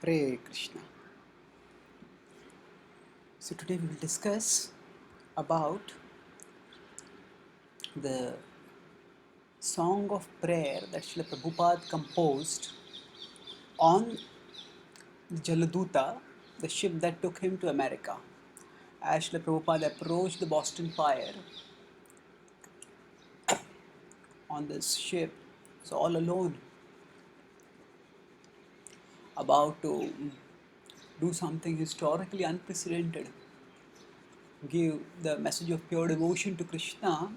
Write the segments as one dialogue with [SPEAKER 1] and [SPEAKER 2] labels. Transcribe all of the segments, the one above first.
[SPEAKER 1] Hare Krishna. So today we will discuss about the song of prayer that Srila Prabhupada composed on the Jaladuta, the ship that took him to America. As Srila Prabhupada approached the Boston Pier on this ship, so all alone, about to do something historically unprecedented, give the message of pure devotion to Krishna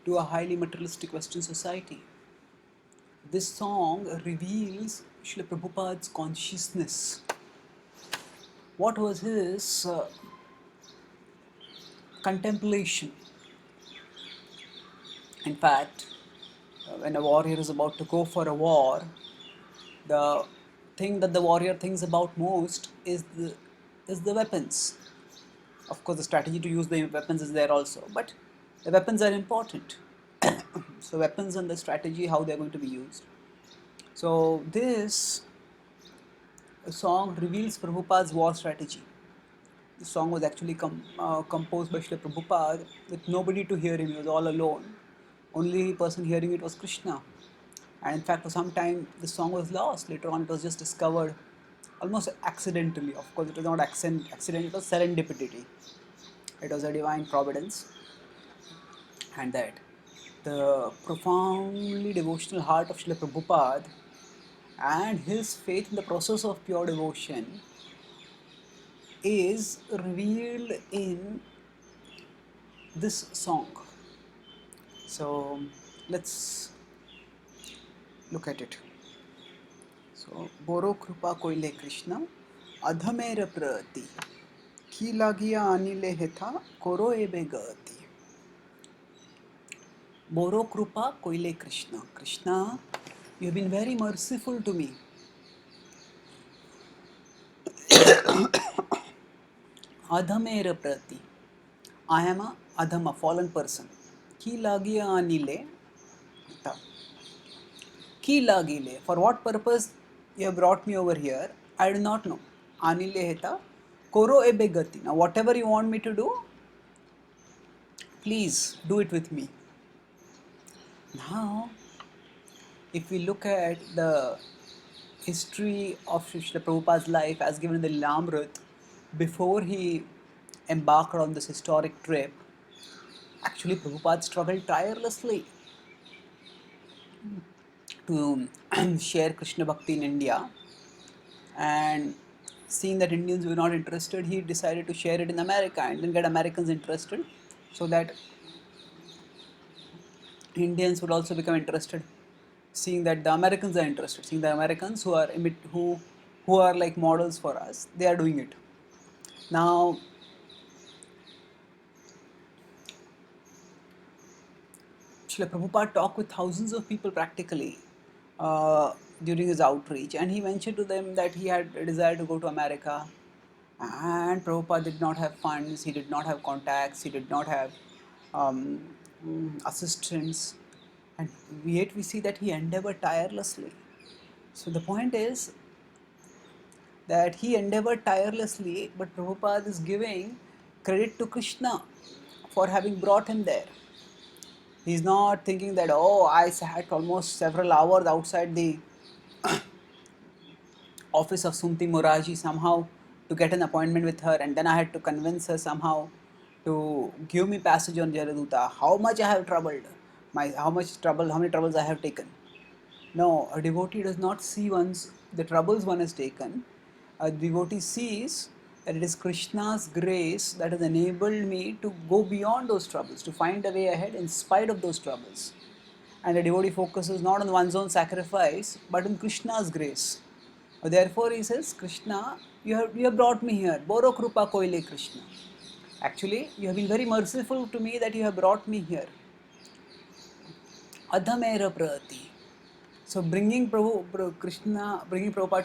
[SPEAKER 1] to a highly materialistic Western society. This song reveals Srila Prabhupada's consciousness. What was his contemplation? In fact, when a warrior is about to go for a war, the thing that the warrior thinks about most is the weapons. Of course, the strategy to use the weapons is there also, but the weapons are important. So, weapons and the strategy, how they are going to be used. So, this song reveals Prabhupada's war strategy. The song was actually composed by Srila Prabhupada with nobody to hear him. He was all alone. Only person hearing it was Krishna. And in fact, for some time, the song was lost. Later on, it was just discovered almost accidentally. Of course, it was not accident, it was serendipity. It was a divine providence. And that the profoundly devotional heart of Srila Prabhupada and his faith in the process of pure devotion is revealed in this song. So let's look at it. So Boro Krupa Koile Krishna Adhamera Prati Ki Lagia Anile Hetha Koro Ebe Gati. Boro Krupa Koile Krishna. Krishna, you have been very merciful to me. Adhamera Prati. I am a Adhama, fallen person. Ki Lagia Anile Hetha. Ki lagile. For what purpose you have brought me over here, I do not know. Anile heta koro ebe gati. Now whatever you want me to do, please do it with me. Now, if we look at the history of Srila Prabhupada's life as given in the Lilamrit, before he embarked on this historic trip, actually Prabhupada struggled tirelessly to share Krishna Bhakti in India, and seeing that Indians were not interested, he decided to share it in America and then get Americans interested, so that Indians would also become interested, seeing that the Americans are interested, seeing the Americans who are like models for us, they are doing it. Now, Srila Prabhupada talked with thousands of people practically during his outreach, and he mentioned to them that he had a desire to go to America, and Prabhupada did not have funds, he did not have contacts, he did not have assistants, and yet we see that he endeavored tirelessly. So the point is that he endeavored tirelessly, but Prabhupada is giving credit to Krishna for having brought him there. He's not thinking that, oh, I sat almost several hours outside the office of Sumti Moraji somehow to get an appointment with her, and then I had to convince her somehow to give me passage on Jaladuta. How much I have troubled, how many troubles I have taken. No, a devotee does not see the troubles one has taken. A devotee sees that it is Krishna's grace that has enabled me to go beyond those troubles, to find a way ahead in spite of those troubles. And the devotee focuses not on one's own sacrifice, but on Krishna's grace. Therefore, he says, Krishna, you have brought me here. Boro Krupa Koile Krishna. Actually, you have been very merciful to me that you have brought me here. Adhamera Prati. So bringing Prabhupada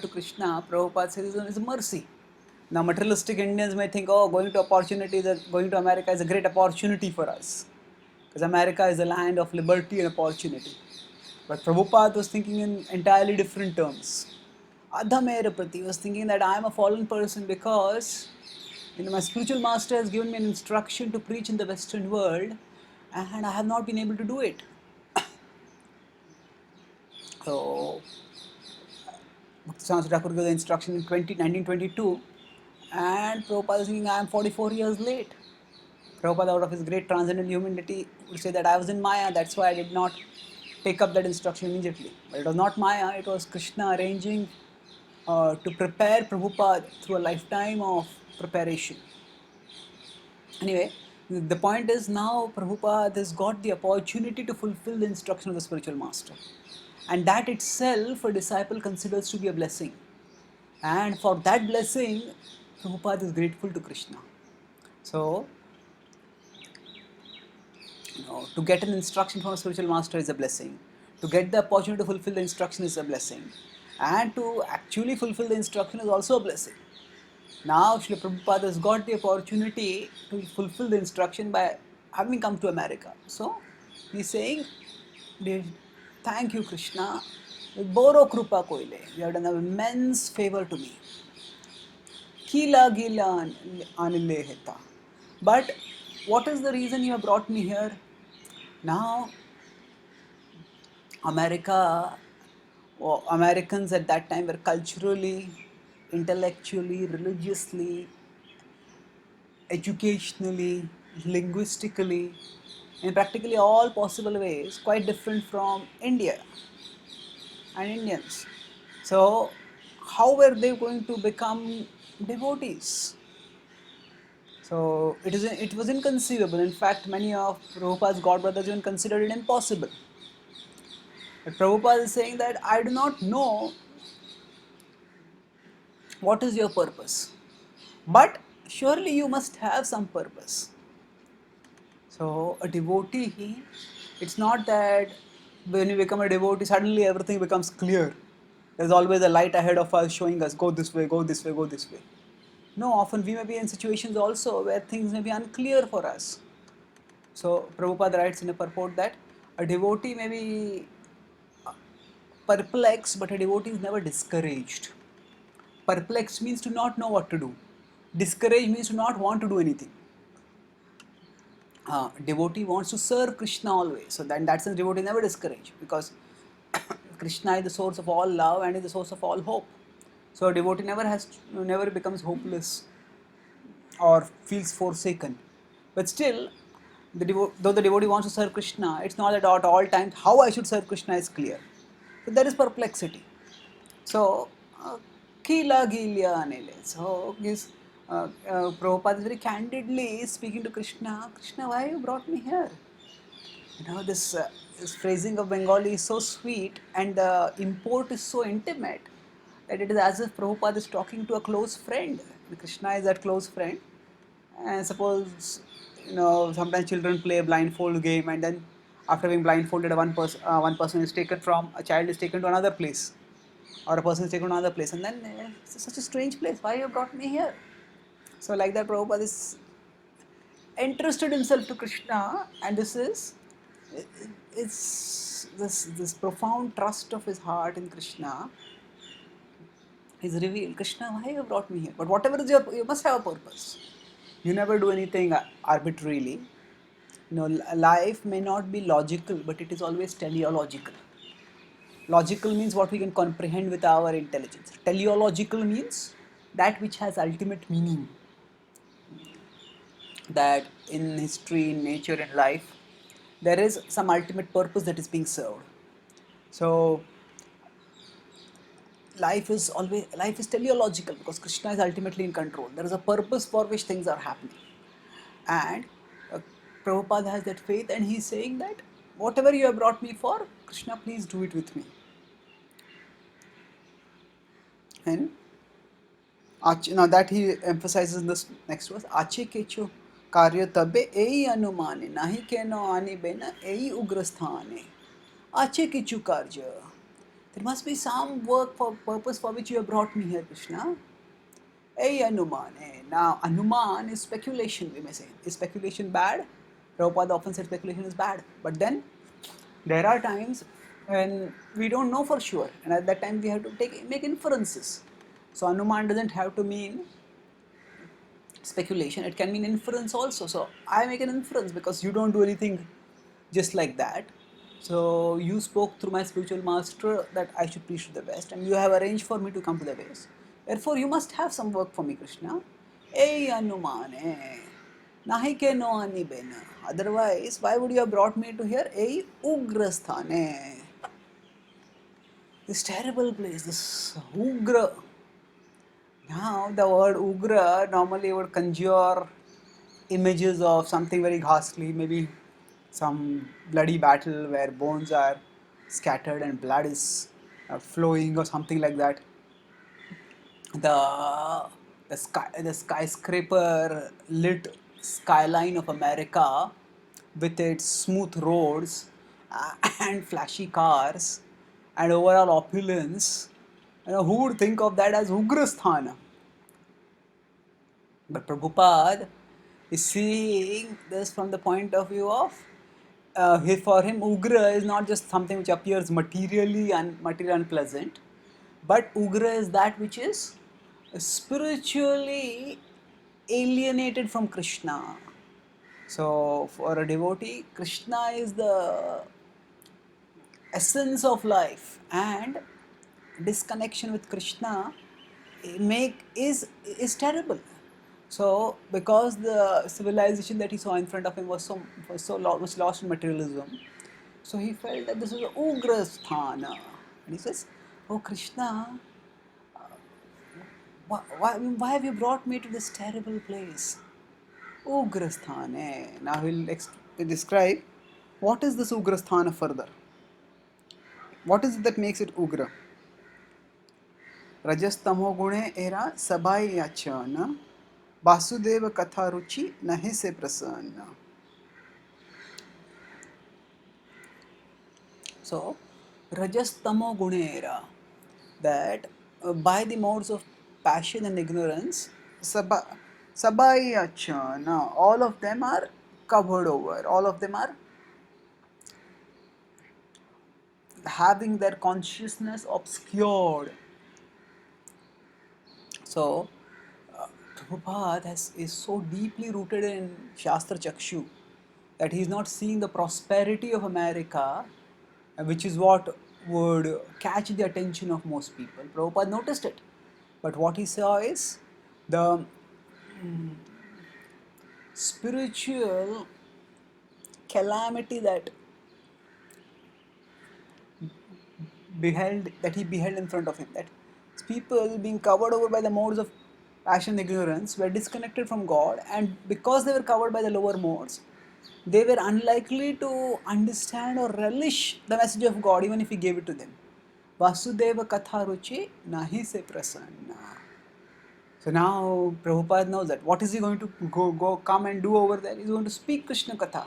[SPEAKER 1] to Krishna, Prabhupada says is mercy. Now materialistic Indians may think, oh, going to America is a great opportunity for us, because America is a land of liberty and opportunity. But Prabhupada was thinking in entirely different terms. Adhamera Prati was thinking that I am a fallen person because my spiritual master has given me an instruction to preach in the Western world and I have not been able to do it. So, Bhakti Thakur gave the instruction in 1922 and Prabhupada is thinking I am 44 years late. Prabhupada, out of his great transcendental humility, would say that I was in Maya, that's why I did not take up that instruction immediately. But it was not Maya, it was Krishna arranging to prepare Prabhupada through a lifetime of preparation. Anyway, the point is now Prabhupada has got the opportunity to fulfill the instruction of the spiritual master. And that itself a disciple considers to be a blessing. And for that blessing, Prabhupada is grateful to Krishna. So, to get an instruction from a spiritual master is a blessing. To get the opportunity to fulfill the instruction is a blessing. And to actually fulfill the instruction is also a blessing. Now, Srila Prabhupada has got the opportunity to fulfill the instruction by having come to America. So, he's saying, thank you, Krishna. Boro Krupa Koile. You have done an immense favor to me. Kila Gila Anileheta. But what is the reason you have brought me here? Now, Americans at that time were culturally, intellectually, religiously, educationally, linguistically, in practically all possible ways, quite different from India and Indians. So, how were they going to become devotees? So, it was inconceivable. In fact, many of Prabhupada's godbrothers even considered it impossible. But Prabhupada is saying that I do not know what is your purpose, but surely you must have some purpose. So a devotee, it's not that when you become a devotee, suddenly everything becomes clear. There's always a light ahead of us showing us, go this way, go this way, go this way. No, often we may be in situations also where things may be unclear for us. So Prabhupada writes in a purport that a devotee may be perplexed, but a devotee is never discouraged. Perplexed means to not know what to do. Discouraged means to not want to do anything. Devotee wants to serve Krishna always. So then that sense devotee never discouraged because Krishna is the source of all love and is the source of all hope. So a devotee never becomes hopeless or feels forsaken. But still, though the devotee wants to serve Krishna, it's not that at all times how I should serve Krishna is clear. So there is perplexity. So, Kila Gilya Anile. So, Prabhupada is very candidly speaking to Krishna. Krishna, why you brought me here? This phrasing of Bengali is so sweet and the import is so intimate that it is as if Prabhupada is talking to a close friend. Krishna is that close friend. And suppose, sometimes children play a blindfold game and then after being blindfolded, one person is taken from, a child is taken to another place or a person is taken to another place and then it's such a strange place, why you brought me here? So like that Prabhupada is entrusted himself to Krishna and it's this profound trust of his heart in Krishna is revealed. Krishna, why you brought me here? But whatever is you must have a purpose. You never do anything arbitrarily. Life may not be logical, but it is always teleological. Logical means what we can comprehend with our intelligence. Teleological means that which has ultimate meaning. That in history, in nature, in life, there is some ultimate purpose that is being served. So life is teleological because Krishna is ultimately in control. There is a purpose for which things are happening. And Prabhupada has that faith and he is saying that whatever you have brought me for, Krishna, please do it with me. And now that he emphasizes in this next verse, Ache kecho karya tabe ei anumane nahi keno ani bena ei ugrasthane. Ache kechu karya. There must be some work for purpose for which you have brought me here, Krishna. Ei anumane. Now anuman is speculation, we may say. Is speculation bad? Prabhupada often said speculation is bad. But then there are times and we don't know for sure, and at that time we have to make inferences. So Anuman doesn't have to mean speculation, it can mean inference also. So I make an inference because you don't do anything just like that. So you spoke through my spiritual master that I should preach to the West, and you have arranged for me to come to the West. Therefore, you must have some work for me, Krishna. Ei Anumane, nahi ke no ani bena. Otherwise, why would you have brought me to here? Ei Ugrasthane. This terrible place, this Ugra. Now, the word Ugra normally would conjure images of something very ghastly, maybe some bloody battle where bones are scattered and blood is flowing or something like that. The skyscraper lit skyline of America with its smooth roads and flashy cars and overall opulence. Who would think of that as Ugrasthana? But Prabhupada is seeing this from the point of view of for him, Ugra is not just something which appears materially unpleasant, but Ugra is that which is spiritually alienated from Krishna. So, for a devotee, Krishna is the essence of life, and disconnection with Krishna is terrible. So because the civilization that he saw in front of him was lost in materialism, so he felt that this was Ugra Sthana, and he says, "Oh Krishna, why have you brought me to this terrible place, Ugra Sthana?" Now he'll describe what is this Ugra Sthana further. What is it that makes it Ugra? रजस्तमो गुणे era सबाई अचन वासुदेव कथा रुचि नहीं से प्रसन्न. So rajastamo gunera, that by the modes of passion and ignorance, sabai achana, all of them are covered over, all of them are having their consciousness obscured. So Prabhupada is so deeply rooted in Shastra Chakshu that he is not seeing the prosperity of America, which is what would catch the attention of most people. Prabhupada noticed it, but what he saw is the spiritual calamity that he beheld in front of him. That people being covered over by the modes of passion and ignorance were disconnected from God, and because they were covered by the lower modes, they were unlikely to understand or relish the message of God even if he gave it to them. Vasudeva Katha Ruchi Nahi Se Prasanna. So now Prabhupada knows that. What is he going to come and do over there? He's going to speak Krishna Katha.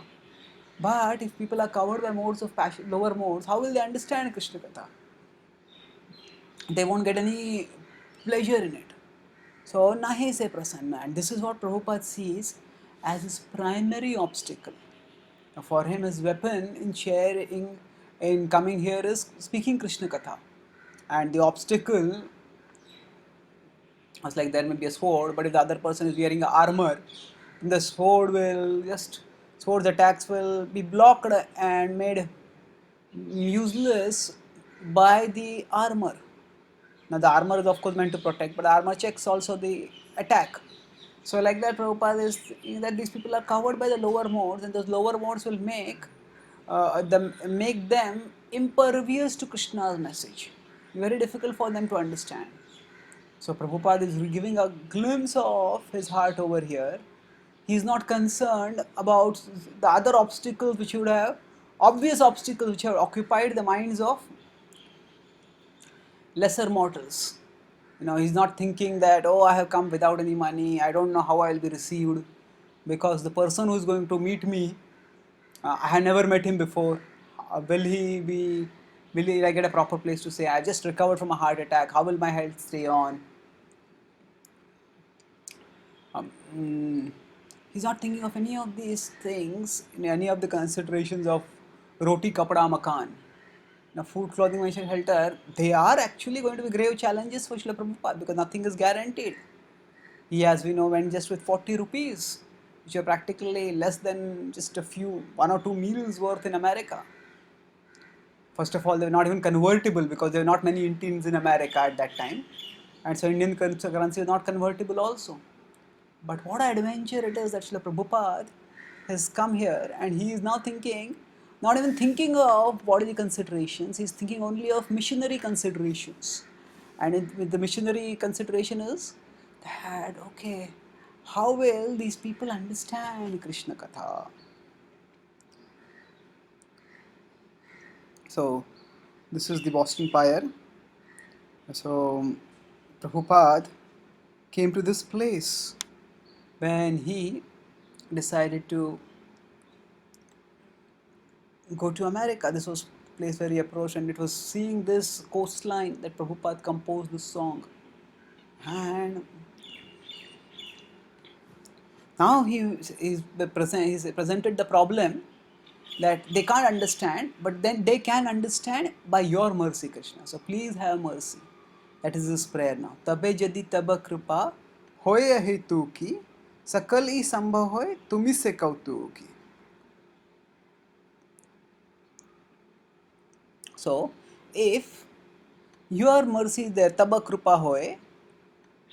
[SPEAKER 1] But if people are covered by modes of passion, lower modes, how will they understand Krishna Katha? They won't get any pleasure in it. So nahi se prasanna, and this is what Prabhupada sees as his primary obstacle. For him, his weapon in coming here is speaking Krishna Katha, and the obstacle was like there may be a sword, but if the other person is wearing a armor, then the sword's attacks will be blocked and made useless by the armor. Now the armor is of course meant to protect, but the armor checks also the attack. So like that, Prabhupada is that these people are covered by the lower modes, and those lower modes will make them impervious to Krishna's message. Very difficult for them to understand. So Prabhupada is giving a glimpse of his heart over here. He is not concerned about the other obstacles which would have obvious obstacles which have occupied the minds of lesser mortals. He's not thinking that, oh, I have come without any money, I don't know how I'll be received, because the person who is going to meet me, I have never met him before. Will he like, get a proper place to say, I just recovered from a heart attack, how will my health stay on? He's not thinking of any of these things, in any of the considerations of roti kapda makan. Now, food, clothing, and shelter, they are actually going to be grave challenges for Srila Prabhupada because nothing is guaranteed. He, as we know, went just with 40 rupees, which are practically less than just a few, 1 or 2 meals worth in America. First of all, they were not even convertible because there were not many Indians in America at that time. And so Indian currency is not convertible also. But what adventure it is that Srila Prabhupada has come here and he is now thinking, not even thinking of bodily considerations, he is thinking only of missionary considerations. And with the missionary consideration is that, okay, how will these people understand Krishna Katha? So, this is the Boston Pyre. So, Prabhupada came to this place when he decided to go to America. This was place where he approached, and it was seeing this coastline that Prabhupada composed this song. And now he's presented the problem that they can't understand, but then they can understand by your mercy, Krishna. So please have mercy. That is his prayer now. Tabe jadi taba kripa hoye hetu ki sakal I sambhav hoye tumi se kautu ki. So, if your mercy is there, taba kripa hoye,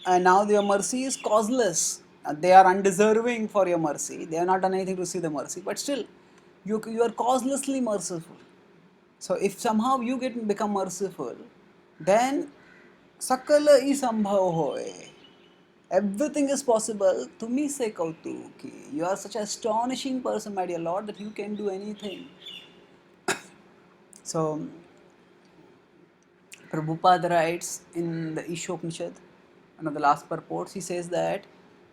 [SPEAKER 1] and now your mercy is causeless. They are undeserving for your mercy. They have not done anything to receive the mercy, but still, you are causelessly merciful. So if somehow you become merciful, then sakala I sambhav hoye. Everything is possible. Tumi se kautuki. You are such an astonishing person, my dear Lord, that you can do anything. So Prabhupada writes in the Ishopnishad, one of the last purports, he says that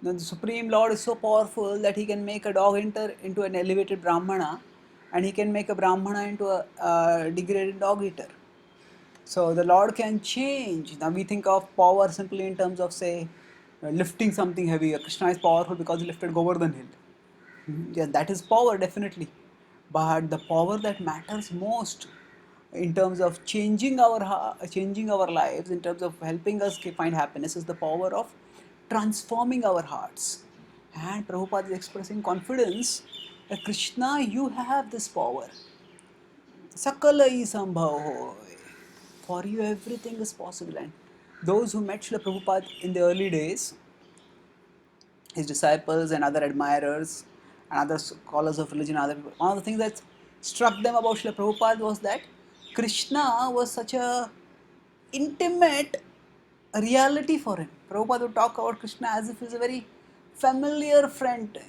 [SPEAKER 1] the Supreme Lord is so powerful that he can make a dog enter into an elevated Brahmana, and he can make a Brahmana into a degraded dog eater. So the Lord can change. Now we think of power simply in terms of, say, lifting something heavy. Krishna is powerful because he lifted Govardhan hill. Yeah, that is power, definitely. But the power that matters most in terms of changing our lives, in terms of helping us find happiness, is the power of transforming our hearts. And Prabhupada is expressing confidence that Krishna, you have this power. Sakala I sambhav hoy. For you, everything is possible. And those who met Srila Prabhupada in the early days, his disciples and other admirers and other scholars of religion, other people, one of the things that struck them about Srila Prabhupada was that Krishna was such a intimate reality for him. Prabhupada would talk about Krishna as if he's a very familiar friend.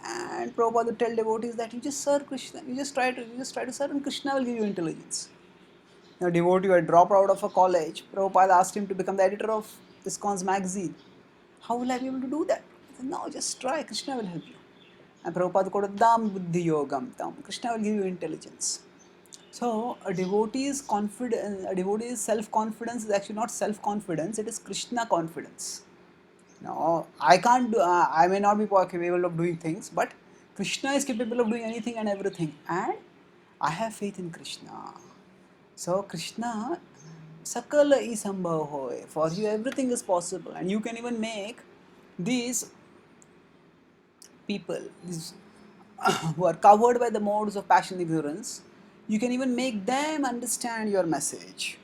[SPEAKER 1] And Prabhupada would tell devotees that you just serve Krishna, you just try to serve, and Krishna will give you intelligence. A devotee who had dropped out of a college, Prabhupada asked him to become the editor of ISKCON's magazine. How will I be able to do that? He said, no, just try, Krishna will help you. And Prabhupada quoted, Dam buddhi yogam tam. Krishna will give you intelligence. So a devotee's self-confidence is actually not self-confidence, it is Krishna confidence. Now, I may not be capable of doing things, but Krishna is capable of doing anything and everything. And I have faith in Krishna. So Krishna, sakala I sambhav hoy. For you everything is possible, and you can even make these people, who are covered by the modes of passion and ignorance, you can even make them understand your message.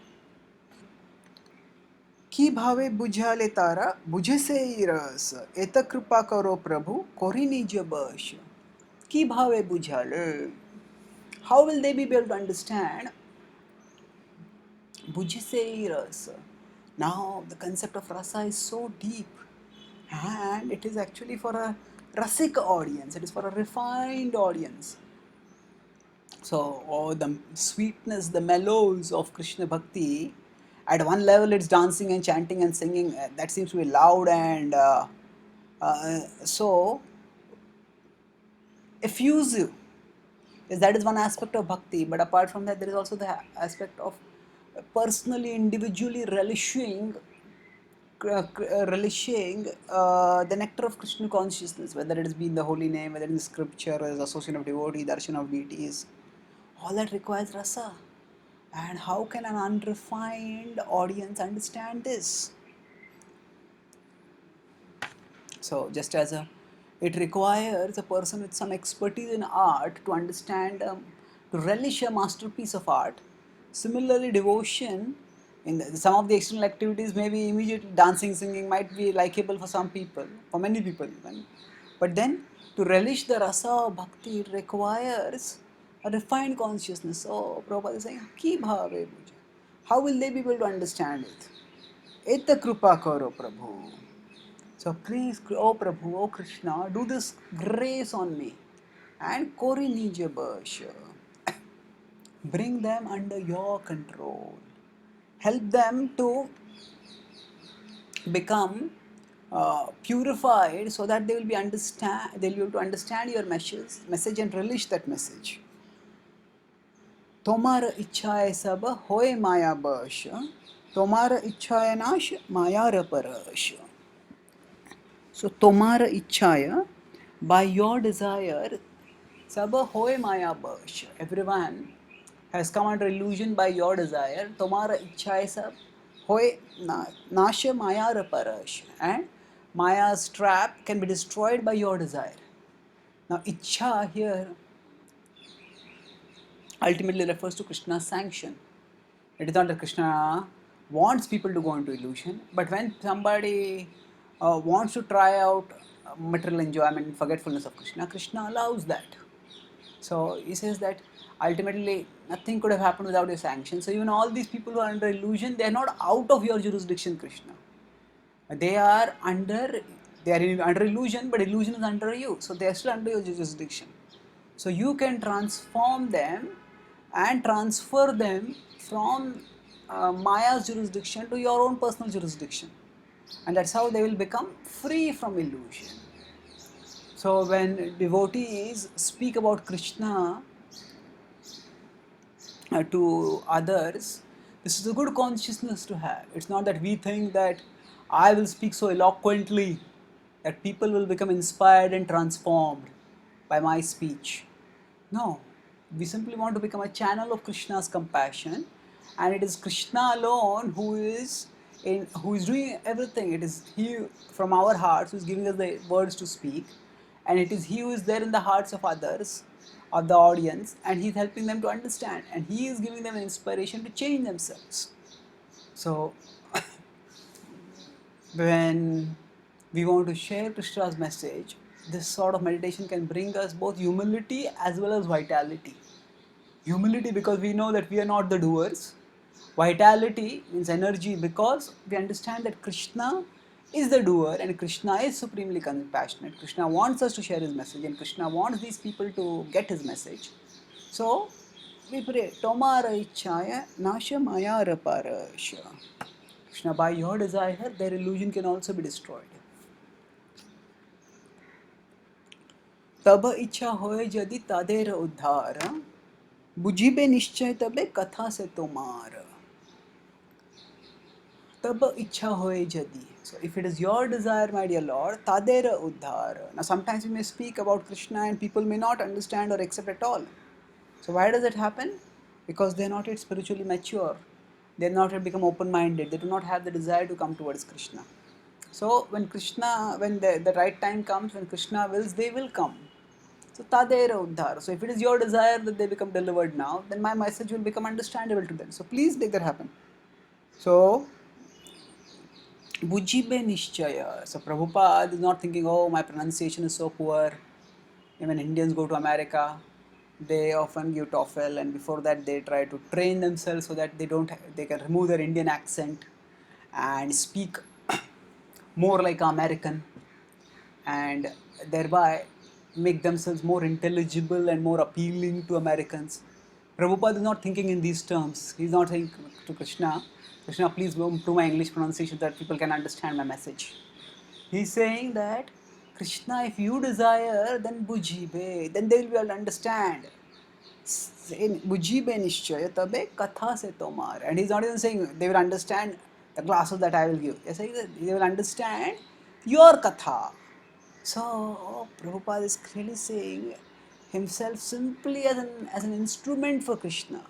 [SPEAKER 1] की भावे बुझाले तारा बुझे से ही रस एत कृपा करो प्रभु कोरी निज बश की भावे बुझाले. How will they be able to understand बुझे से ही रस? Now the concept of rasa is so deep, and it is actually for a rasik audience, it is for a refined audience. So the sweetness, the mellows of Krishna Bhakti, at one level it's dancing and chanting and singing, that seems to be loud and so effusive. Yes, that is one aspect of bhakti, but apart from that there is also the aspect of personally, individually relishing the nectar of Krishna consciousness, whether it has been the holy name, whether it is scripture, or association of devotee, darshan of deities. All that requires rasa. And how can an unrefined audience understand this? So, just as it requires a person with some expertise in art to understand, to relish a masterpiece of art. Similarly, devotion in some of the external activities, maybe immediately dancing, singing might be likable for some people, for many people even. But then, to relish the rasa of bhakti, it requires a refined consciousness. So, Prabhupada is saying, Ki bhave mujhe. How will they be able to understand it? Etta krupa karo Prabhu. So please, oh Prabhu, oh Krishna, do this grace on me and Kori Nije Barsha. Bring them under your control. Help them to become purified so that they'll be able to understand your message and relish that message. Tomar ichhaye sab hoye maya bash. Tomar ichhaye nash maya raparash. So tomar ichhaya, by your desire, sab hoy maya bash. Everyone has come under illusion by your desire. Tomara ichhaya sab hoy nasha maya raparash. And Maya's trap can be destroyed by your desire. Now ichha here ultimately refers to Krishna's sanction. It is not that Krishna wants people to go into illusion, but when somebody wants to try out material enjoyment and forgetfulness of Krishna, Krishna allows that. So he says that ultimately nothing could have happened without your sanction. So even all these people who are under illusion, they are not out of your jurisdiction, Krishna. They are under illusion, but illusion is under you. So they are still under your jurisdiction. So you can transform them and transfer them from Maya's jurisdiction to your own personal jurisdiction. And that's how they will become free from illusion. So when devotees speak about Krishna to others, this is a good consciousness to have. It's not that we think that I will speak so eloquently that people will become inspired and transformed by my speech. No, we simply want to become a channel of Krishna's compassion, and it is Krishna alone who is doing everything. It is He from our hearts who is giving us the words to speak, and it is He who is there in the hearts of others, of the audience, and He is helping them to understand, and He is giving them an inspiration to change themselves. So, when we want to share Krishna's message, this sort of meditation can bring us both humility as well as vitality. Humility because we know that we are not the doers. Vitality means energy because we understand that Krishna is the doer and Krishna is supremely compassionate. Krishna wants us to share his message and Krishna wants these people to get his message. So we pray, Tomara ichaya nasha maya raparasha. Krishna, by your desire, their illusion can also be destroyed. तब इच्छा होए यदि तादेर उद्धार बुझिबे निश्चय तबे कथा से तोमार तब इच्छा होए यदि. So if it is your desire, my dear Lord, tadera uddhar. Now sometimes we may speak about Krishna and people may not understand or accept at all. So why does it happen? Because they are not yet spiritually mature. They have not yet become open-minded. They do not have the desire to come towards Krishna. So when the right time comes, when Krishna wills, they will come. So tadera uddhar. So if it is your desire that they become delivered now, then my message will become understandable to them. So please make that happen. So Bujibe Nishchaya. So Prabhupada is not thinking, oh, my pronunciation is so poor. When Indians go to America, they often give TOEFL, and before that they try to train themselves so that they can remove their Indian accent and speak more like American, and thereby make themselves more intelligible and more appealing to Americans. Prabhupada is not thinking in these terms. He's not saying to Krishna, Krishna, please improve my English pronunciation so that people can understand my message. He's saying that, Krishna, if you desire, then bujibe, then they will be able to understand. Bujibe nishchaya tabe katha se tomar. And he's not even saying they will understand the classes that I will give. He's saying that they will understand your katha. So Prabhupada is clearly saying himself simply as an instrument for Krishna.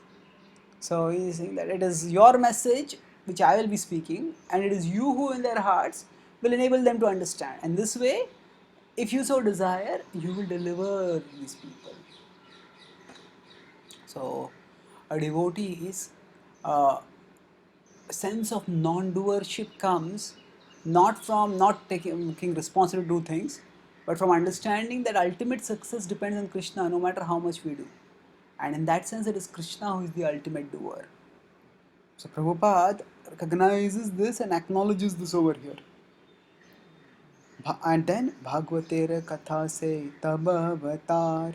[SPEAKER 1] So he is saying that it is your message which I will be speaking, and it is you who in their hearts will enable them to understand. And this way, if you so desire, you will deliver these people. So a devotee's sense of non-doership comes not from not taking responsibility to do things, but from understanding that ultimate success depends on Krishna no matter how much we do. And in that sense, it is Krishna who is the ultimate doer. So Prabhupada recognizes this and acknowledges this over here. And then Bhagavater Katha se tab avatar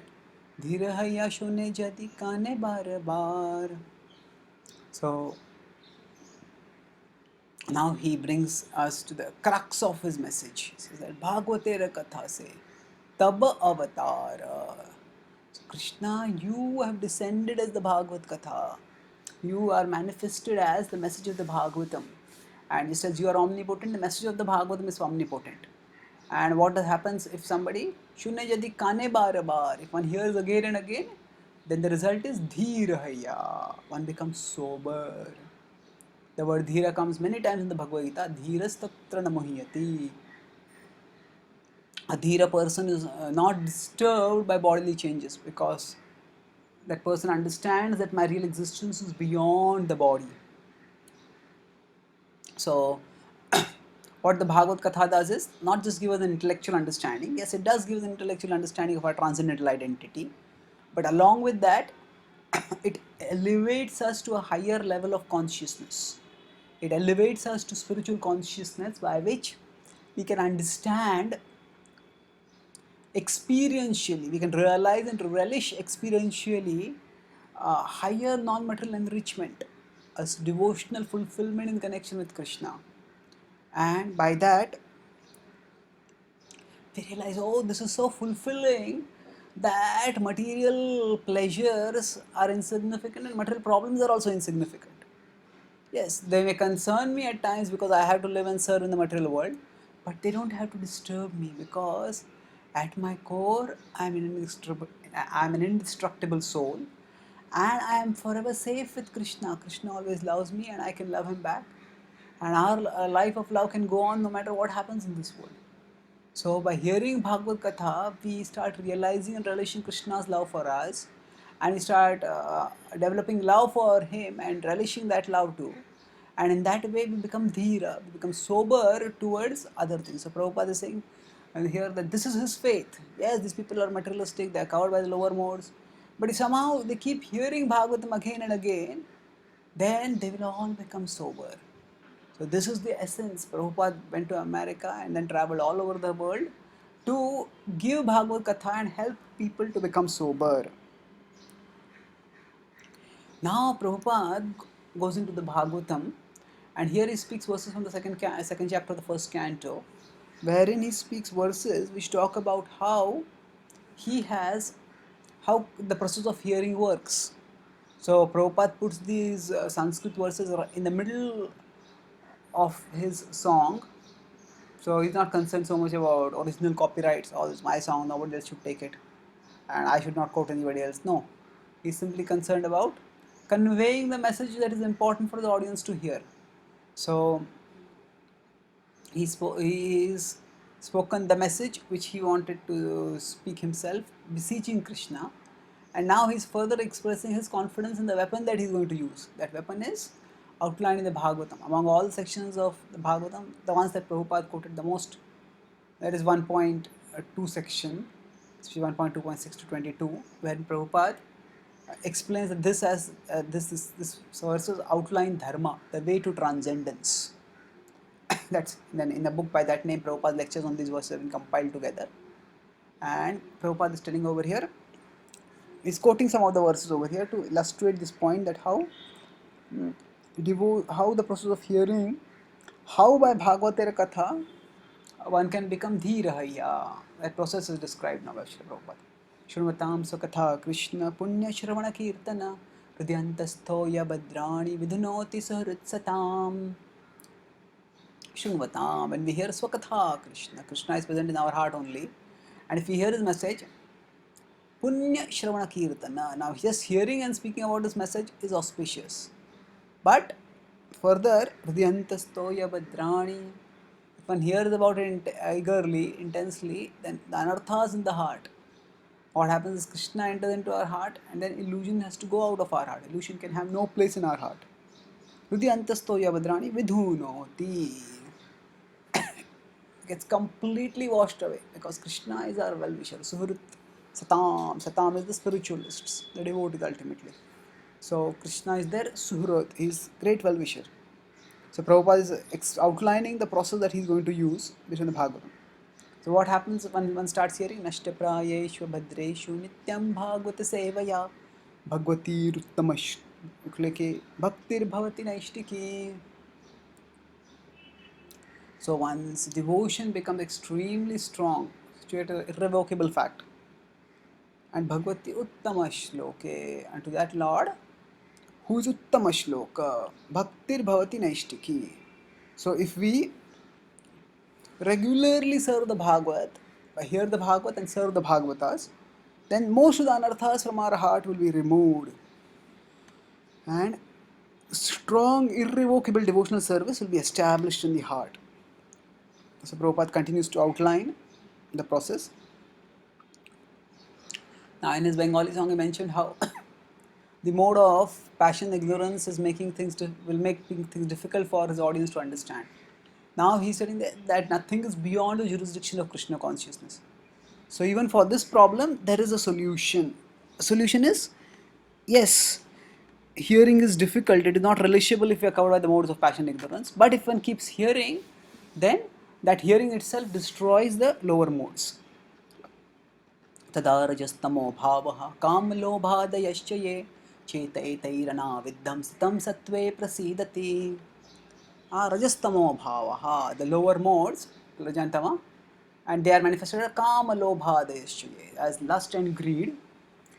[SPEAKER 1] dhirahaya shune jadi kane bar bar. So now he brings us to the crux of his message. He says that Bhagavater Katha se tab avatar. So Krishna, you have descended as the Bhagavad Katha. You are manifested as the message of the Bhagavatam. And just as you are omnipotent, the message of the Bhagavatam is omnipotent. And what happens if somebody, Shunna jadi kane bar bar, if one hears again and again, then the result is dhirahaya. One becomes sober. The word dhira comes many times in the Bhagavad Gita. Dhiras tatra namuhyati. A dhira person is not disturbed by bodily changes because that person understands that my real existence is beyond the body. So, what the Bhagavad Katha does is not just give us an intellectual understanding. Yes, it does give us an intellectual understanding of our transcendental identity, but along with that, it elevates us to a higher level of consciousness. It elevates us to spiritual consciousness by which we can understand experientially, we can realize and relish experientially higher non-material enrichment as devotional fulfillment in connection with Krishna. And by that, we realize, oh, this is so fulfilling that material pleasures are insignificant and material problems are also insignificant. Yes, they may concern me at times because I have to live and serve in the material world, but they don't have to disturb me because at my core, I'm an indestructible soul and I am forever safe with Krishna. Krishna always loves me and I can love him back. And our life of love can go on no matter what happens in this world. So by hearing Bhagavad Katha, we start realizing and relishing Krishna's love for us, and we start developing love for him and relishing that love too. And in that way, we become dhira, we become sober towards other things. So Prabhupada is saying here that this is his faith. Yes, these people are materialistic, they are covered by the lower modes, but if somehow they keep hearing Bhagavatam again and again, then they will all become sober. So this is the essence. Prabhupada went to America and then traveled all over the world to give Bhagavad Katha and help people to become sober. Now Prabhupada goes into the Bhagavatam and here he speaks verses from the second chapter of the first canto, wherein he speaks verses which talk about how how the process of hearing works. So Prabhupada puts these Sanskrit verses in the middle of his song. So he's not concerned so much about original copyrights. Oh, it's my song, nobody else should take it. And I should not quote anybody else. No. He's simply concerned about conveying the message that is important for the audience to hear. So he's spoken the message which he wanted to speak himself, beseeching Krishna. And now he's further expressing his confidence in the weapon that he's going to use. That weapon is outlined in the Bhagavatam. Among all the sections of the Bhagavatam, the ones that Prabhupada quoted the most, that is 1.2 section, 1.2.6 to 22, where Prabhupada explains that this verses outline dharma, the way to transcendence. That's then in a book by that name, Prabhupada lectures on these verses have been compiled together. And Prabhupada is telling over here, he's quoting some of the verses over here to illustrate this point that how the process of hearing, how by Bhagavatar Katha one can become dhirahaya. That process is described now by Srila Prabhupada. Shruvatam Sakatha Krishna Punya Shravana Kirtana Hridyantastoya Badrani Vidunoti Sahrutsatam. Shruvatam. When we hear Swakatha Krishna, Krishna is present in our heart only. And if we hear his message, Punya Shravana Kirtana. Now, just hearing and speaking about this message is auspicious. But further, Hridyantastoya Badrani, if one hears about it eagerly, intensely, then the anarthas in the heart. What happens is Krishna enters into our heart and then illusion has to go out of our heart. Illusion can have no place in our heart. Hridyantastoya Badrani Vidhunoti gets completely washed away because Krishna is our well-wisher. Suhrut Satam. Satam is the spiritualists, the devotees ultimately. So Krishna is their Suhrut, he is great well-wisher. So Prabhupada is outlining the process that he is going to use based on the Bhagavatam. So what happens when one starts hearing Nashtaprayeshu Bhadreshu Nityam Bhagavata Sevaya Bhagavati Ruttamash Bhaktir Bhavati Naishtiki. So once devotion becomes extremely strong, it's an irrevocable fact. And Bhagavati Uttama Shloke, and to that Lord, who is Uttama Shloka, Bhaktir Bhavati Naishtiki. So if we regularly serve the Bhagavat, hear the Bhagavat and serve the Bhagavatas, then most of the anarthas from our heart will be removed. And strong, irrevocable devotional service will be established in the heart. So Prabhupada continues to outline the process. Now in his Bengali song he mentioned how the mode of passion ignorance is will make things difficult for his audience to understand. Now he's saying that nothing is beyond the jurisdiction of Krishna consciousness. So even for this problem there is a solution. A solution is, yes, hearing is difficult, it is not relishable if you are covered by the modes of passion ignorance, but if one keeps hearing, then that hearing itself destroys the lower modes. तदा रजस्तमो भावः कामलोभादयश्च ये चेतैतैरनाविद्धं स्थितं सत्त्वे प्रसीदति. Rajastamo bhavaha, the lower modes, Rajantama, and they are manifested as kamalobhadayasya, as lust and greed.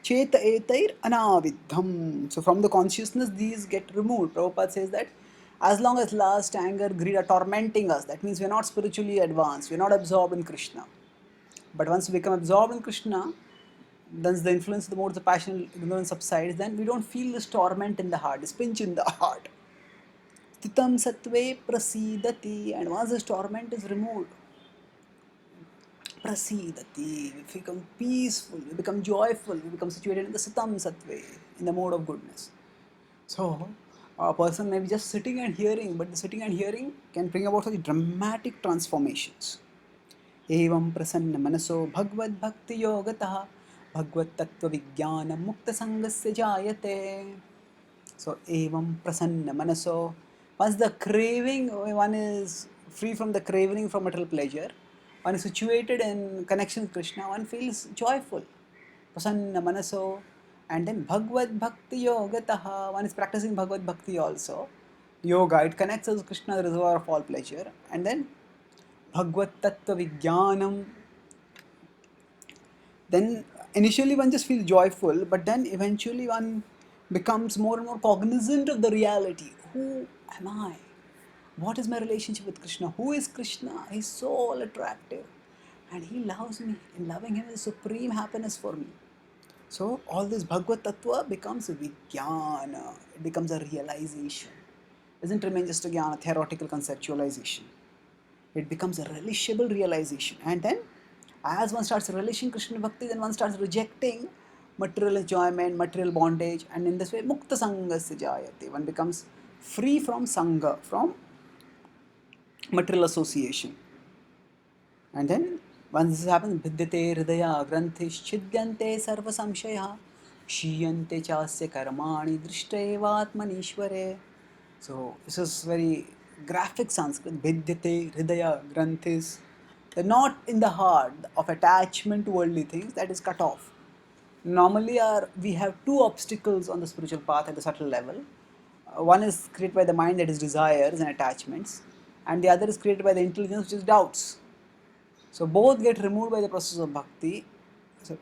[SPEAKER 1] Cheta etair anavidham. So from the consciousness these get removed. Prabhupada says that as long as lust, anger, greed are tormenting us, that means we are not spiritually advanced, we are not absorbed in Krishna. But once we become absorbed in Krishna, then the influence of the modes of passion, ignorance subsides, then we don't feel this torment in the heart, this pinch in the heart. Stitam sattve prasidati, and once this torment is removed, prasidati, we become peaceful, we become joyful, we become situated in the sitam sattve, in the mode of goodness. So, a person may be just sitting and hearing, but the sitting and hearing can bring about such dramatic transformations. Evam prasanna manaso bhagavad bhakti yogatah bhagavad tattva vijnana mukta sangasya jayate. So, evam prasanna manaso. Once the craving, one is free from the craving from material pleasure, one is situated in connection with Krishna, one feels joyful. Prasanna manaso. And then Bhagavad Bhakti Yogataha, one is practicing Bhagavad Bhakti also. Yoga, it connects us with Krishna, the reservoir of all pleasure. And then Bhagavad Tattva Vijnanam. Then initially one just feels joyful, but then eventually one becomes more and more cognizant of the reality. Who am I? What is my relationship with Krishna? Who is Krishna? He's so all attractive. And he loves me. And loving him is supreme happiness for me. So all this Bhagavad Tattva becomes a Vijnana. It becomes a realization. It doesn't remain just a Jnana, theoretical conceptualization. It becomes a relishable realization. And then as one starts relishing Krishna Bhakti, then one starts rejecting material enjoyment, material bondage, and in this way, Mukta Sangasya Jayate. One becomes free from Sangha, from material association. And then once this happens, Vidyate Hridaya Granthis Chidyante Sarva Samshaya Shiyante Chasya Karmani Drishtaevatmanishware. So this is very graphic Sanskrit. Vidyate Hridaya Granthis. The knot in the heart of attachment to worldly things, that is cut off. Normally we have two obstacles on the spiritual path at the subtle level. One is created by the mind, that is desires and attachments, and the other is created by the intelligence, which is doubts. So both get removed by the process of bhakti. So,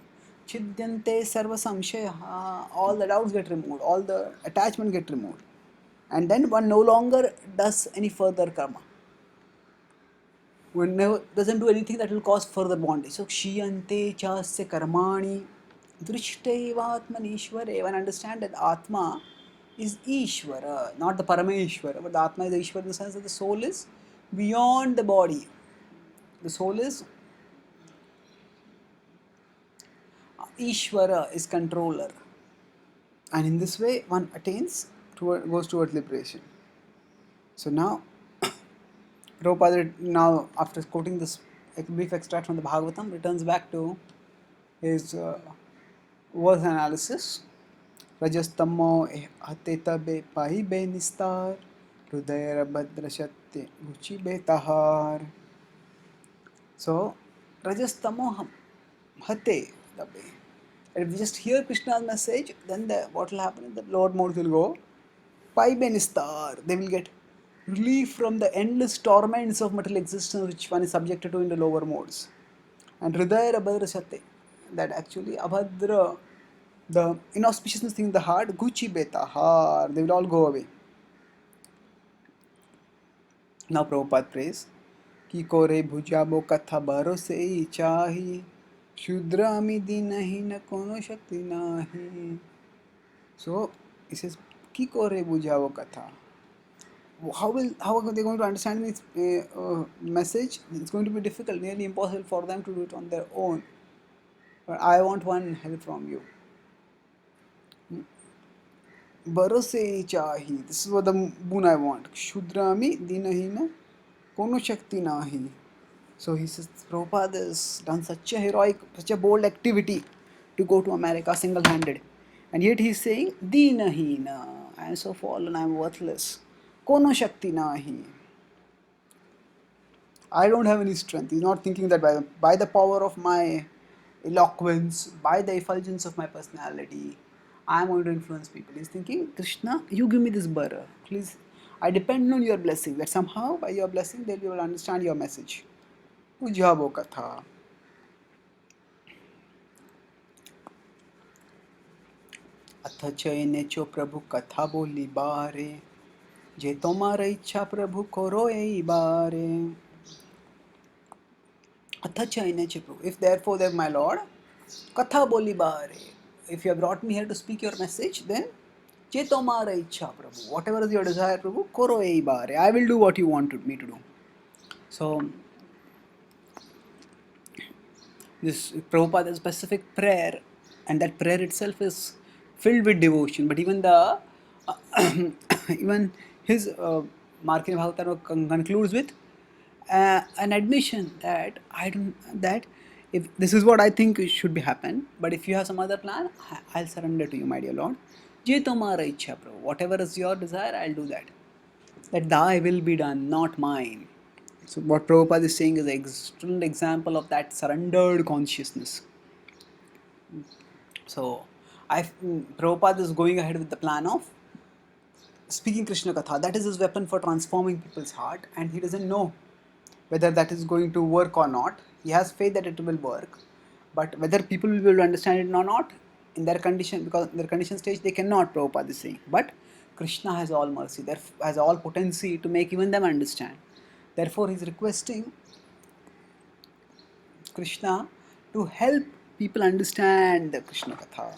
[SPEAKER 1] Chidyante sarva samshaya, all the doubts get removed, all the attachment get removed. And then one no longer does any further karma. One doesn't do anything that will cause further bondage. So, Kshiyante chasya karmani. Drishtaivatmanishware. One understand that Atma is Ishvara, not the Parameshwara, but the Atma is the Ishvara in the sense that the soul is beyond the body. The soul is Ishvara, is controller. And in this way, one goes towards liberation. So now, Prabhupada, now after quoting this brief extract from the Bhagavatam, returns back to his verse analysis. Rajastamo hate tabe pahi be nistar, Rudayara Bhadra Shatya Guchi be tahar. So, Rajastamo hate tabe. If we just hear Krishna's message, then what will happen is the Lord modes will go Pai Benistar. They will get relief from the endless torments of material existence which one is subjected to in the lower modes. And Hridaya Abhadra Sate, that actually Abhadra, the inauspiciousness thing in the heart, Guchi Betahar, they will all go away. Now Prabhupada prays, Ki kore bhujabo katha barose chahi, Shudrami dinahi na kono shakti nahi. So he says, Ki kore bhujabo katha. How are they going to understand this message? It's going to be difficult, nearly impossible for them to do it on their own. But I want one help from you. Barose chahi. This is what the boon I want. Shudrami dinahina kono shakti nahi. So he says, Prabhupada has done such a heroic, such a bold activity to go to America single-handed. And yet he is saying, Dinahina, I am so fallen, I am worthless. Kono shakti nahi. I don't have any strength. He's not thinking that by the power of my eloquence, by the effulgence of my personality, I am going to influence people. He's thinking, Krishna, you give me this bara. Please, I depend on your blessing. That somehow, by your blessing, they'll be able to understand your message. Ujhabo katha. अथ चयने चो प्रभु कथा बोली बारे जे तुम्हारा इच्छा प्रभु करो यही बारे. अथ चयने चो प्रभु. If therefore, there my Lord, katha boli bare. If you have brought me here to speak your message, then je tomara ichha Prabhu. Whatever is your desire, Prabhu, koro ei bare. I will do what you wanted me to do. So, this Prabhupada has a specific prayer, and that prayer itself is filled with devotion. But even the even his Markandeya Bhagavatam concludes with an admission that if this is what I think should be happen, but if you have some other plan, I'll surrender to you, my dear Lord. Je tomara ichha Prabhu. Whatever is your desire, I'll do that. That thy will be done, not mine. So what Prabhupada is saying is an excellent example of that surrendered consciousness. So Prabhupada is going ahead with the plan of speaking Krishna Katha. That is his weapon for transforming people's heart, and he doesn't know whether that is going to work or not. He has faith that it will work, but whether people will be able to understand it or not, in their condition, because in their condition stage they cannot, Prabhupada is saying. But Krishna has all mercy, has all potency to make even them understand. Therefore, he is requesting Krishna to help people understand the Krishna Katha.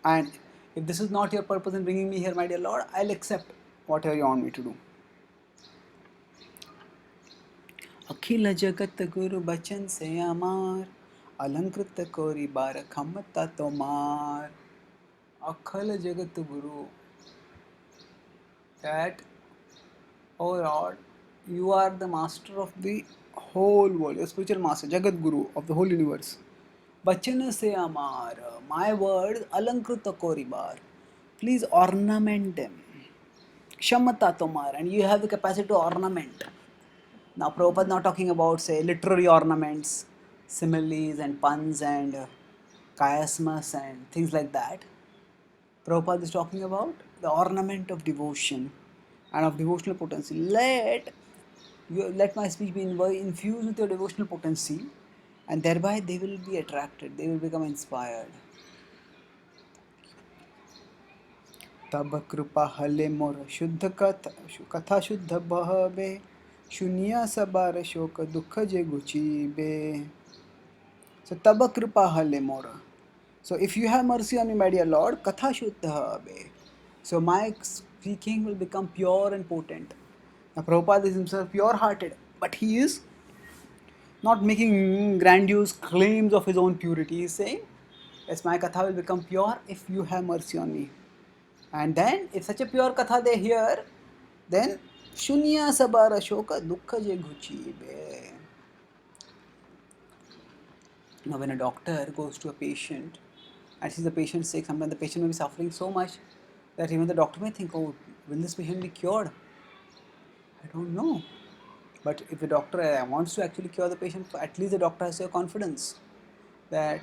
[SPEAKER 1] And if this is not your purpose in bringing me here, my dear Lord, I'll accept whatever you want me to do. अखिल जगत गुरु बचन से अमार अलंकृत कोरी बार खमता तोमार. अखिल जगत guru, that, oh Lord, you are the master of the whole world, your spiritual master, Jagat Guru of the whole universe. Bachana se amar, my words, alankrita koribar, please ornament them. Kshamata tomar, and you have the capacity to ornament. Now Prabhupada is not talking about, say, literary ornaments, similes and puns and chiasmus and things like that. Prabhupada is talking about the ornament of devotion and of devotional potency. Let my speech be infused with your devotional potency, and thereby they will be attracted, they will become inspired. Tab kripa hale mor shuddha katha shuddha bhave shunya sabara shoka dukha je guchi be. So tab kripa hale mor, So if you have mercy on me, my dear Lord, Katha Shuddha Be. So my speaking will become pure and potent. Now Prabhupada is himself pure hearted, but he is not making grandiose claims of his own purity. He is saying, yes, my Katha will become pure if you have mercy on me. And then, if such a pure Katha they hear, then Shunya Sabara Shoka Dukha Je Ghuchi Be. Now, when a doctor goes to a patient and sees the patient sick, sometimes the patient may be suffering so much that even the doctor may think, oh, will this patient be cured? I don't know. But if the doctor wants to actually cure the patient, at least the doctor has your confidence that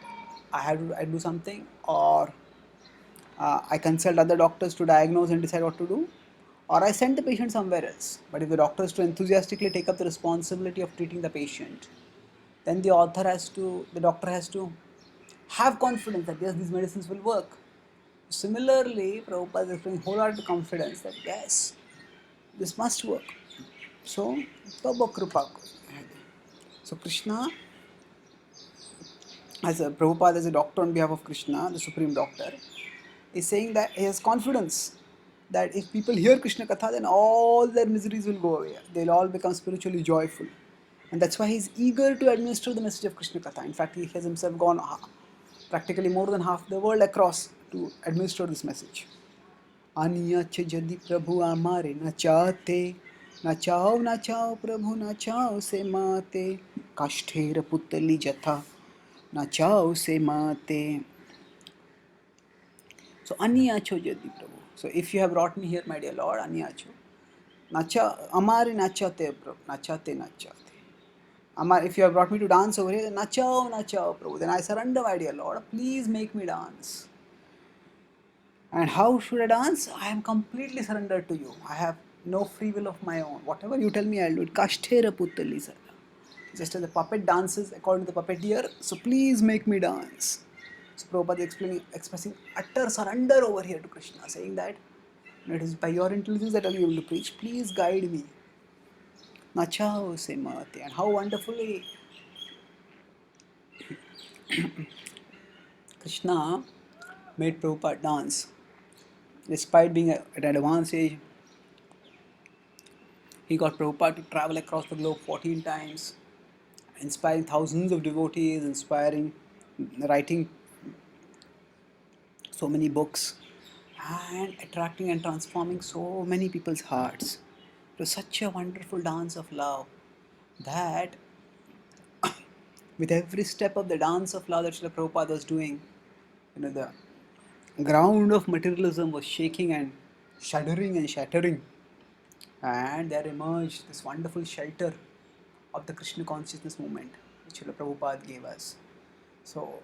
[SPEAKER 1] I do something, or I consult other doctors to diagnose and decide what to do, or I send the patient somewhere else. But if the doctor is to enthusiastically take up the responsibility of treating the patient, then the doctor has to have confidence that yes, these medicines will work. Similarly, Prabhupada is explaining wholehearted confidence that yes, this must work. So, Taba Kripa. So Krishna, as a Prabhupada as a doctor on behalf of Krishna, the Supreme Doctor, is saying that he has confidence that if people hear Krishna Katha, then all their miseries will go away. They'll all become spiritually joyful. And that's why he's eager to administer the message of Krishna Katha. In fact, he has himself gone practically more than half the world across to administer this message. Aniyach jadi Prabhu amare na chahte, na chao Prabhu na chao se mate, kashther putali jatha, na chao se mate. So Aniyacho Jadi Prabhu. So if you have brought me here, my dear Lord, Aniyacho. Nacha Amari Nachate Prabhu. Nachate. Amar, if you have brought me to dance over here, then Nachao Prabhu. Then I surrender, my dear Lord. Please make me dance. And how should I dance? I am completely surrendered to you. I have no free will of my own. Whatever you tell me, I'll do it. Kashtera Puttali Sada. Just as the puppet dances according to the puppeteer, so please make me dance. So Prabhupada is expressing utter surrender over here to Krishna, saying that it is by your intelligence that I'll be able to preach. Please guide me. Nachao se mate. And how wonderfully Krishna made Prabhupada dance. Despite being at an advanced age, he got Prabhupada to travel across the globe 14 times, inspiring thousands of devotees, writing so many books, and attracting and transforming so many people's hearts. It was such a wonderful dance of love that with every step of the dance of love that Srila Prabhupada was doing, the ground of materialism was shaking and shuddering and shattering. And there emerged this wonderful shelter of the Krishna consciousness movement, which Srila Prabhupada gave us. So,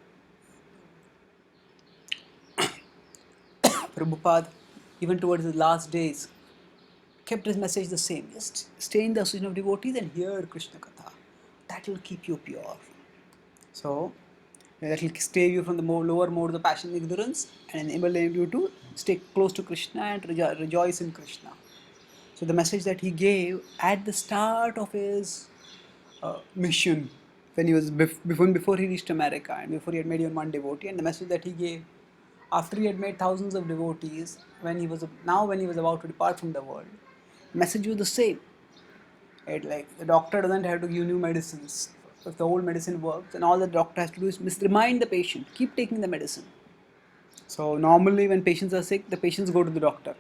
[SPEAKER 1] Prabhupada, even towards his last days, kept his message the same. Just stay in the association of devotees and hear Krishna Katha. That will keep you pure. So, that will stay you from the lower modes of passion and ignorance and enable you to stay close to Krishna and rejoice in Krishna. So, the message that he gave at the start of his mission, when he was before he reached America and before he had made even one devotee, and the message that he gave after he had made thousands of devotees, when he was about to depart from the world, the message was the same. Right? Like the doctor doesn't have to give new medicines. If the old medicine works, then all the doctor has to do is remind the patient, keep taking the medicine. So normally when patients are sick, the patients go to the doctor.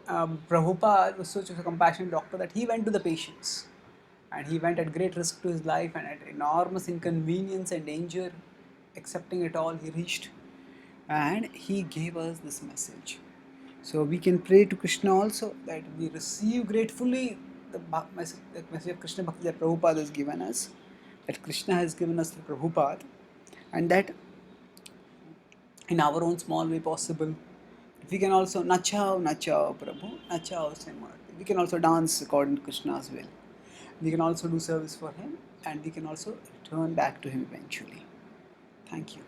[SPEAKER 1] Prabhupada was such a compassionate doctor that he went to the patients, and he went at great risk to his life and at enormous inconvenience and danger, accepting it all, he reached, and he gave us this message. So we can pray to Krishna also that we receive gratefully the message of Krishna Bhakti that Prabhupada has given us, that Krishna has given us through Prabhupada, and that in our own small way possible, we can also nachao Prabhu, nachao Semurti. We can also dance according to Krishna's will. We can also do service for him, and we can also return back to him eventually. Thank you.